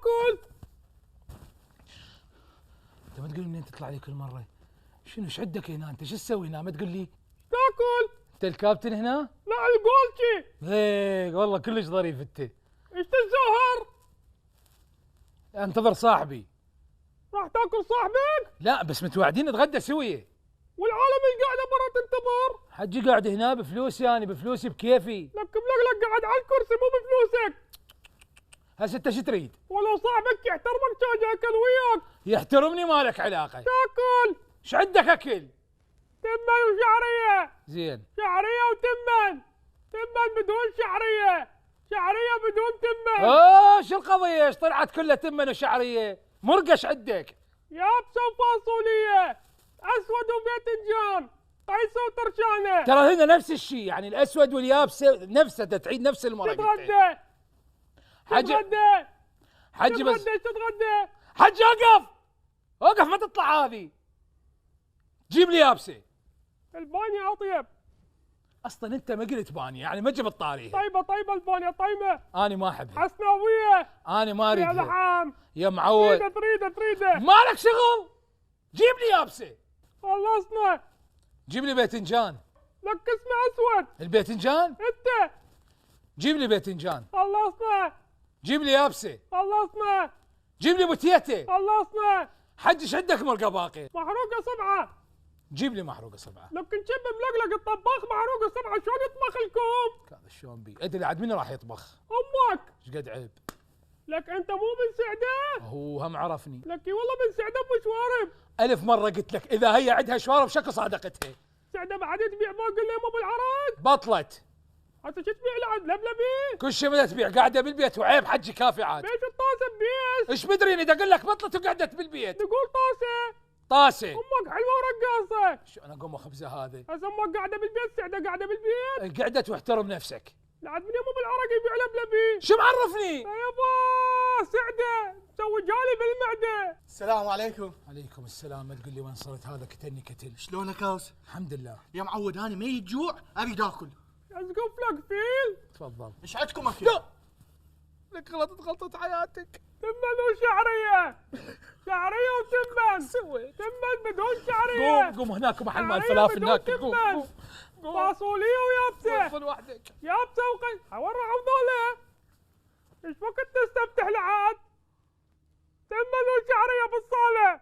تاكل. انت ما تقول لي منين تطلع لي كل مره؟ شنو ايش عندك هنا؟ انت شو تسوي هنا؟ ما تقول لي. تاكل. انت الكابتن هنا؟ لا الجولشي. هيك والله كلش ظريف انت. ايش تتظاهر؟ انتظر صاحبي. راح تاكل صاحبك؟ لا بس متواعدين نتغدى سويه. والعالم اللي قاعده برا تنتظر. حجي قاعد هنا بفلوسي، انا بفلوسي بكيفي. لك ملقلق قاعد على الكرسي مو بفلوسك. هسه انت شو تريد؟ ولو صاحبك يحترمك كان ياكل وياك. يحترمني ما لك علاقه. تاكل. ايش عندك اكل؟ تمن وشعريه. زين. شعريه وتمن. تمن بدون شعريه. شعريه بدون تمن. شو القضيه؟ ايش طلعت كلها تمن وشعريه؟ مرقش عندك. يابسه وفاصوليه. اسود وباذنجان. قيسه وترشانه. ترى هنا نفس الشيء، يعني الاسود واليابسه نفسه، تعيد نفس المرق. تتغدى. حجي تتغدى. حجي بس تتغدى. حجي اوقف اوقف، ما تطلع هذه. جيب لي يابسه. البانية اطيب. اصلا انت ما قلت بانيه، يعني ما جبت طاريها. طيبة البانية طيبة. انا ما احبها. حسناوية. انا ما يا اريدها لحام. يا معود. تريده. مالك شغل. جيب لي يابسه. خلصنا. جيب لي باذنجان. لك اسمه اسود. الباذنجان. انت. جيب لي باذنجان. خلصنا. جيب لي يابسه. خلصنا. جيب لي بوتيته. خلصنا. حج ايش عندك مرقه باقي؟ محروقة صبعة. جيب لي محروقه صبعه. لك نشب ملقلق الطباخ محروقة صبعة شلون يطبخ لكم؟ هذا شلون بي؟ ادري عاد مين راح يطبخ؟ امك. ايش قد عيب؟ لك انت مو من سعده؟ هو هم عرفني. لك والله من سعده بمشوارب. ألف مرة قلت لك إذا هي عندها شوارب شكل صادقتها. سعده بعد تبيع باقي اللي مو بالعرض؟ بطلت. حتى شو تبيع لعد لبلبي؟ كل شيء بدها تبيع، قاعدة بالبيت وعيب حجي كافي عاد. ليش الطاسة ببيس؟ ايش مدريني اذا اقول لك بطلت وقعدت بالبيت. تقول طاسة. طاسة. امك حلوة ورقاصة. شو انا اقوم اخبزها هذا؟ هسه امك قاعدة بالبيت سعده قاعدة بالبيت؟ قعدت واحترم نفسك. لعد من يوم بالعرق يبيع لبلبي. شو معرفني؟ يابا سعده مسوي جالي بالمعدة. السلام عليكم. عليكم السلام. ما تقول لي وين صرت هذا كتني كتل. شلونك اوس؟ الحمد لله. يا معود انا ما يجوع اريد اكل. اسقف لك فيل. تفضل. ايش عندكم اكل؟ لا. لك غلطت غلطة حياتك. تمن وشعرية. شعرية وتمن. سويت؟ تمن بدون شعرية. قوم هناك محل مال شعرية فلافل بدون هناك. قوم تمن. فاصولية ويابسة. وصل وحدك. يابسة حورع وذولا. ايش وقت تستفتح لعاد؟ تمن وشعرية بالصالة.